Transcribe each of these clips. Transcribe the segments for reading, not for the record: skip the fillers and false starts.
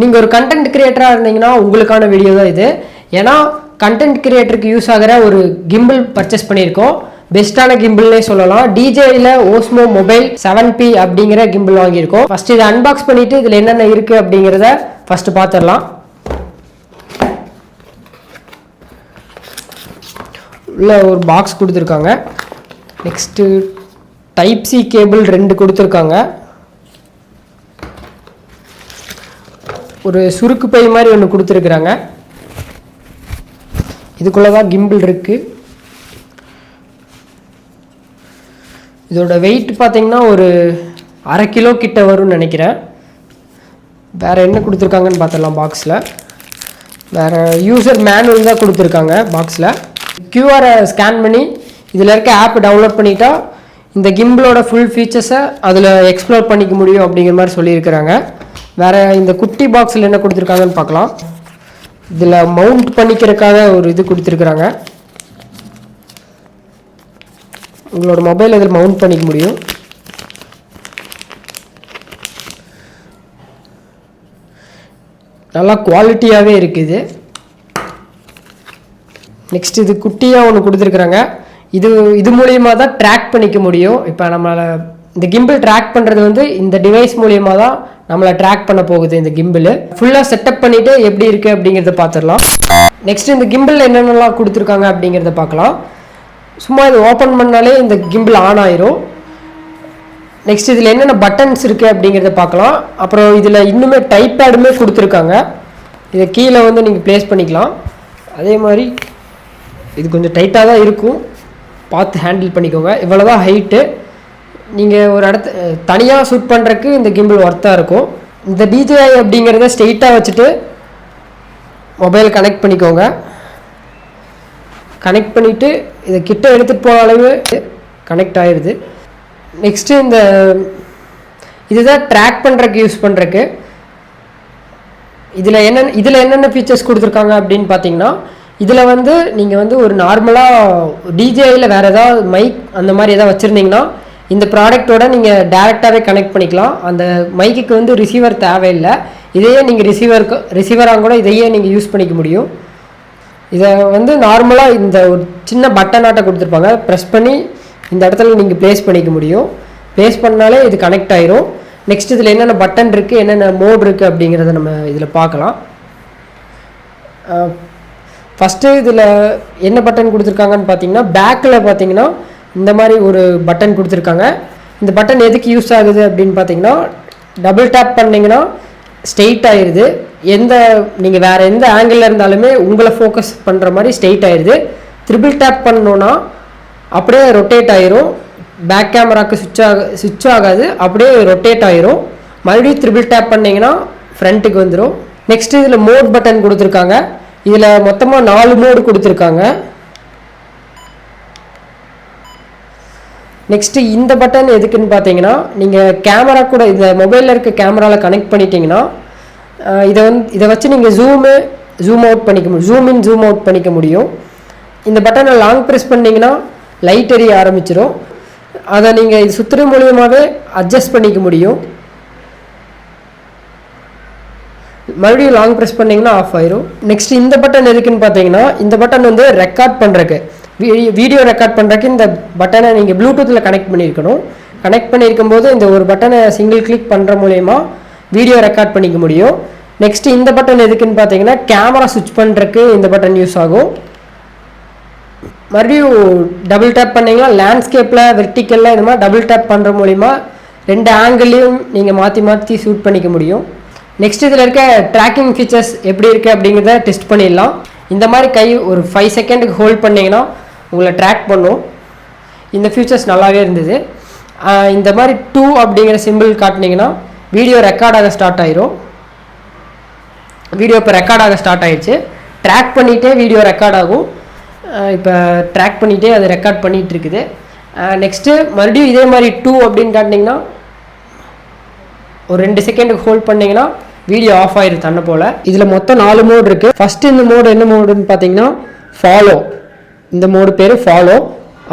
நீங்கள் ஒரு கண்டென்ட் கிரியேட்டராக இருந்தீங்கன்னா உங்களுக்கான வீடியோ தான் இது. ஏன்னா கண்டென்ட் கிரியேட்டருக்கு யூஸ் ஆகிற ஒரு கிம்பிள் பர்ச்சேஸ் பண்ணியிருக்கோம். பெஸ்ட்டான கிம்பிள்னே சொல்லலாம். டிஜேயில் ஓஸ்மோ மொபைல் 7P அப்படிங்கிற கிம்பிள் வாங்கியிருக்கோம். ஃபஸ்ட்டு இதை அன்பாக்ஸ் பண்ணிவிட்டு இதில் என்னென்ன இருக்குது அப்படிங்கிறத ஃபஸ்ட்டு பார்த்துடலாம். உள்ள ஒரு பாக்ஸ் கொடுத்துருக்காங்க. நெக்ஸ்ட்டு டைப் சி கேபிள் 2 கொடுத்துருக்காங்க. ஒரு சுருக்கு பை மாதிரி ஒன்று கொடுத்துருக்குறாங்க. இதுக்குள்ளே தான் கிம்பிள் இருக்குது. இதோட வெயிட் பார்த்தீங்கன்னா ஒரு 1/2 கிலோ கிட்ட வரும்னு நினைக்கிறேன். வேறு என்ன கொடுத்துருக்காங்கன்னு பார்த்துடலாம். பாக்ஸில் வேறு யூசர் மேனுவல் தான் கொடுத்துருக்காங்க. பாக்ஸில் கியூஆரை ஸ்கேன் பண்ணி இதில் இருக்க ஆப் டவுன்லோட் பண்ணிட்டா இந்த கிம்பிளோட ஃபுல் ஃபீச்சர்ஸை அதில் எக்ஸ்ப்ளோர் பண்ணிக்க முடியும் அப்படிங்கிற மாதிரி சொல்லியிருக்கிறாங்க. வேறு இந்த குட்டி பாக்ஸில் என்ன கொடுத்துருக்காங்கன்னு பார்க்கலாம். இதில் மவுண்ட் பண்ணிக்கிறதுக்காக ஒரு இது கொடுத்துருக்குறாங்க. உங்களோட மொபைல் இதில் மவுண்ட் பண்ணிக்க முடியும். நல்லா குவாலிட்டியாகவே இருக்குது. நெக்ஸ்ட் இது குட்டியாக ஒன்று கொடுத்துருக்குறாங்க. இது மூலியமாக தான் ட்ராக் பண்ணிக்க முடியும். இப்போ நம்மளை இந்த கிம்பிள் ட்ராக் பண்ணுறது வந்து இந்த டிவைஸ் மூலியமாக தான் நம்மளை ட்ராக் பண்ண போகுது. இந்த கிம்பிள் ஃபுல்லாக செட்டப் பண்ணிவிட்டு எப்படி இருக்குது அப்படிங்கிறத பார்த்துடலாம். நெக்ஸ்ட் இந்த கிம்பிள் என்னென்னலாம் கொடுத்துருக்காங்க அப்படிங்கிறத பார்க்கலாம். சும்மா இது ஓப்பன் பண்ணாலே இந்த கிம்பிள் ஆன் ஆயிரும். நெக்ஸ்ட் இதில் என்னென்ன பட்டன்ஸ் இருக்குது அப்படிங்கிறத பார்க்கலாம். அப்புறம் இதில் இன்னுமே டைப் பேடுமே கொடுத்துருக்காங்க. இதை கீழே வந்து நீங்கள் ப்ளேஸ் பண்ணிக்கலாம். அதே மாதிரி இது கொஞ்சம் டைட்டாக தான் இருக்கும், பார்த்து ஹேண்டில் பண்ணிக்கோங்க. இவ்வளோ தான் ஹைட்டு. நீங்கள் ஒரு இடத்த தனியாக ஷூட் பண்ணுறதுக்கு இந்த கிம்பிள் ஒர்த்தாக இருக்கும். இந்த DJI அப்படிங்கிறத ஸ்ட்ரெயிட்டாக வச்சுட்டு மொபைல் கனெக்ட் பண்ணிக்கோங்க. கனெக்ட் பண்ணிவிட்டு இதை கிட்ட எடுத்துகிட்டு போன அளவு கனெக்ட் ஆகிடுது. நெக்ஸ்ட்டு இதுதான் ட்ராக் பண்ணுறதுக்கு யூஸ் பண்ணுறதுக்கு. இதில் என்னென்ன ஃபீச்சர்ஸ் கொடுத்துருக்காங்க அப்படின்னு பார்த்தீங்கன்னா, இதில் வந்து நீங்கள் வந்து ஒரு நார்மலாக டிஜேயில் வேறு ஏதாவது மைக் அந்த மாதிரி எதாவது வச்சுருந்தீங்கன்னா இந்த ப்ராடக்டோட நீங்கள் டேரெக்டாகவே கனெக்ட் பண்ணிக்கலாம். அந்த மைக்குக்கு வந்து ரிசீவர் தேவையில்லை. இதையே நீங்கள் ரிசீவராக கூட இதையே நீங்கள் யூஸ் பண்ணிக்க முடியும். இதை வந்து நார்மலாக இந்த ஒரு சின்ன பட்டனாட்டை கொடுத்துருப்பாங்க. ப்ரெஸ் பண்ணி இந்த இடத்துல நீங்கள் ப்ளேஸ் பண்ணிக்க முடியும். ப்ளேஸ் பண்ணாலே இது கனெக்ட் ஆயிரும். நெக்ஸ்ட் இதில் என்னென்ன பட்டன் இருக்குது, என்னென்ன மோட் இருக்குது அப்படிங்கிறத நம்ம இதில் பார்க்கலாம். ஃபஸ்ட்டு இதில் என்ன பட்டன் கொடுத்துருக்காங்கன்னு பார்த்தீங்கன்னா, பேக்கில் பார்த்தீங்கன்னா இந்த மாதிரி ஒரு பட்டன் கொடுத்துருக்காங்க. இந்த பட்டன் எதுக்கு யூஸ் ஆகுது அப்படின்னு பார்த்தீங்கன்னா, டபுள் டேப் பண்ணிங்கன்னா ஸ்ட்ரெயிட் ஆயிடுது. நீங்கள் வேறு எந்த ஆங்கிளில் இருந்தாலுமே உங்களை ஃபோக்கஸ் பண்ணுற மாதிரி ஸ்ட்ரெயிட் ஆயிடுது. ட்ரிபிள் டேப் பண்ணோன்னா அப்படியே ரொட்டேட் ஆயிரும். பேக் கேமராவுக்கு சுவிட்ச் ஆகாது, அப்படியே ரொட்டேட் ஆயிரும். மறுபடியும் ட்ரிபிள் டேப் பண்ணிங்கன்னா ஃப்ரண்ட்டுக்கு வந்துடும். நெக்ஸ்ட்டு இதில் மோட் பட்டன் கொடுத்துருக்காங்க. இதில் மொத்தமாக 4 மோடு கொடுத்துருக்காங்க. நெக்ஸ்ட்டு இந்த பட்டன் எதுக்குன்னு பார்த்தீங்கன்னா, நீங்கள் கேமரா கூட இந்த மொபைலில் இருக்க கேமராவில் கனெக்ட் பண்ணிட்டீங்கன்னா இதை வச்சு நீங்கள் ஜூம் அவுட் பண்ணிக்க முடியும், ஜூம் இன் ஜூம் அவுட் பண்ணிக்க முடியும். இந்த பட்டனை லாங் ப்ரெஸ் பண்ணிங்கன்னா லைட் எரிய ஆரம்பிச்சிடும். அதை நீங்கள் இது சுற்றுற மூலியமாகவே அட்ஜஸ்ட் பண்ணிக்க முடியும். மறுபடியும் லாங் ப்ரெஸ் பண்ணிங்கன்னா ஆஃப் ஆயிரும். நெக்ஸ்ட் இந்த பட்டன் எதுக்குன்னு பார்த்தீங்கன்னா, இந்த பட்டன் வந்து ரெக்கார்ட் பண்ணுறக்கு, வீடியோ ரெக்கார்ட் பண்ணுறக்கு இந்த பட்டனை நீங்கள் ப்ளூடூத்தில் கனெக்ட் பண்ணியிருக்கணும். கனெக்ட் பண்ணியிருக்கும் போது இந்த ஒரு பட்டனை சிங்கிள் கிளிக் பண்ணுற மூலயமா வீடியோ ரெக்கார்ட் பண்ணிக்க முடியும். நெக்ஸ்ட்டு இந்த பட்டன் எதுக்குன்னு பார்த்தீங்கன்னா, கேமரா ஸ்விட்ச் பண்ணுறதுக்கு இந்த பட்டன் யூஸ் ஆகும். மறுபடியும் டபுள் டேப் பண்ணிங்கன்னா லேண்ட்ஸ்கேப்பில், வெர்டிக்கலில் இந்த மாதிரி டபுள் டேப் பண்ணுற மூலிமா 2 ஆங்கிள்லையும் நீங்கள் மாற்றி ஷூட் பண்ணிக்க முடியும். நெக்ஸ்ட் இதில் இருக்க ட்ராக்கிங் ஃபீச்சர்ஸ் எப்படி இருக்குது அப்படிங்கிறத டெஸ்ட் பண்ணிடலாம். இந்த மாதிரி கை ஒரு 5 செகண்டுக்கு ஹோல்ட் பண்ணிங்கன்னா உங்களை ட்ராக் பண்ணும். இந்த ஃபீச்சர்ஸ் நல்லாவே இருந்தது. இந்த மாதிரி 2 அப்படிங்கிற சிம்பிள் காட்டினீங்கன்னா வீடியோ ரெக்கார்ட் ஆக ஸ்டார்ட் ஆயிரும். வீடியோ இப்போ ரெக்கார்ட் ஆக ஸ்டார்ட் ஆகிடுச்சு. ட்ராக் பண்ணிகிட்டே வீடியோ ரெக்கார்ட் ஆகும். இப்போ ட்ராக் பண்ணிகிட்டே அது ரெக்கார்ட் பண்ணிகிட்டு இருக்குது. நெக்ஸ்ட்டு மறுபடியும் இதே மாதிரி 2 அப்படின்னு காட்டினீங்கன்னா ஒரு 2 செகண்டுக்கு ஹோல்ட் பண்ணிங்கன்னா வீடியோ ஆஃப் ஆயிடுது தன்னை போல். இதில் மொத்தம் 4 மோடு இருக்குது. ஃபஸ்ட்டு இந்த மோடு என்ன மோடுன்னு பார்த்தீங்கன்னா ஃபாலோ. இந்த மோடு பேர் ஃபாலோ.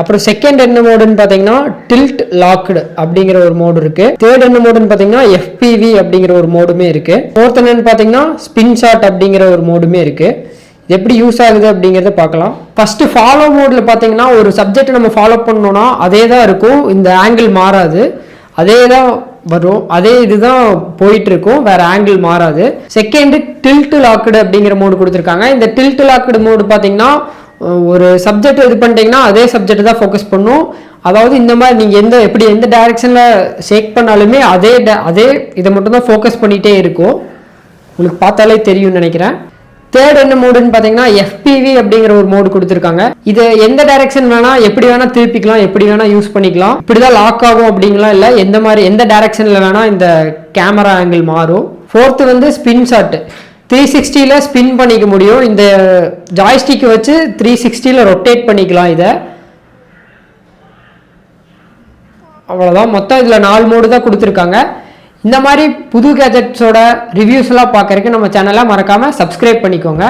அப்புறம் செகண்ட் என்ன மோடுன்னு பார்த்தீங்கன்னா டில்ட் லாக்டு அப்படிங்கிற ஒரு மோடு இருக்கு. தேர்ட் என்ன மோடுன்னு பார்த்தீங்கன்னா FPV அப்படிங்கிற ஒரு மோடுமே இருக்கு. ஃபோர்த் என்னன்னு பார்த்தீங்கன்னா ஸ்பின் ஷாட் அப்படிங்கிற ஒரு மோடுமே இருக்கு. இது எப்படி யூஸ் ஆகுது அப்படிங்கிறத பார்க்கலாம். ஃபர்ஸ்ட் ஃபாலோ மோட்ல பார்த்தீங்கன்னா ஒரு சப்ஜெக்ட் நம்ம ஃபாலோ பண்ணோம்னா அதே தான் இருக்கும், இந்த ஆங்கிள் மாறாது, அதே தான் வரும், அதே இதுதான் போயிட்டு இருக்கும், வேற ஆங்கிள் மாறாது. செகண்ட் டில்ட் லாக்டு அப்படிங்கிற மோடு கொடுத்துருக்காங்க. இந்த டில்ட் லாக்டு மோடு பார்த்தீங்கன்னா ஒரு சப்ஜெக்ட் இது பண்ணிட்டீங்கன்னா அதே சப்ஜெக்ட் தான் ஃபோக்கஸ் பண்ணும். அதாவது இந்த மாதிரி நீங்கள் எந்த டைரக்ஷனில் ஷேக் பண்ணாலுமே அதே இதை மட்டும் தான் ஃபோக்கஸ் பண்ணிகிட்டே இருக்கும். உங்களுக்கு பார்த்தாலே தெரியும்னு நினைக்கிறேன். தேர்ட் என்ன மோடுன்னு பார்த்தீங்கன்னா FPV அப்படிங்கிற ஒரு மோடு கொடுத்துருக்காங்க. இது எந்த டைரக்ஷன் வேணால் எப்படி வேணால் திருப்பிக்கலாம், எப்படி வேணால் யூஸ் பண்ணிக்கலாம். இப்படி தான் லாக் ஆகும் அப்படிங்கலாம் இல்லை, எந்த டைரக்ஷனில் வேணால் இந்த கேமரா ஆங்கிள் மாறும். ஃபோர்த்து வந்து ஸ்பின் ஷாட், 360ல் ஸ்பின் பண்ணிக்க முடியும். இந்த ஜாய்ஸ்டிக் வச்சு 360ல் ரொட்டேட் பண்ணிக்கலாம். இதை அவ்வளோதான். மொத்தம் இதில் 4 மோடு தான் கொடுத்துருக்காங்க. இந்த மாதிரி புது கேஜெட்ஸோட ரிவ்யூஸ் எல்லாம் பார்க்கறதுக்கு நம்ம சேனலை மறக்காமல் சப்ஸ்கிரைப் பண்ணிக்கோங்க.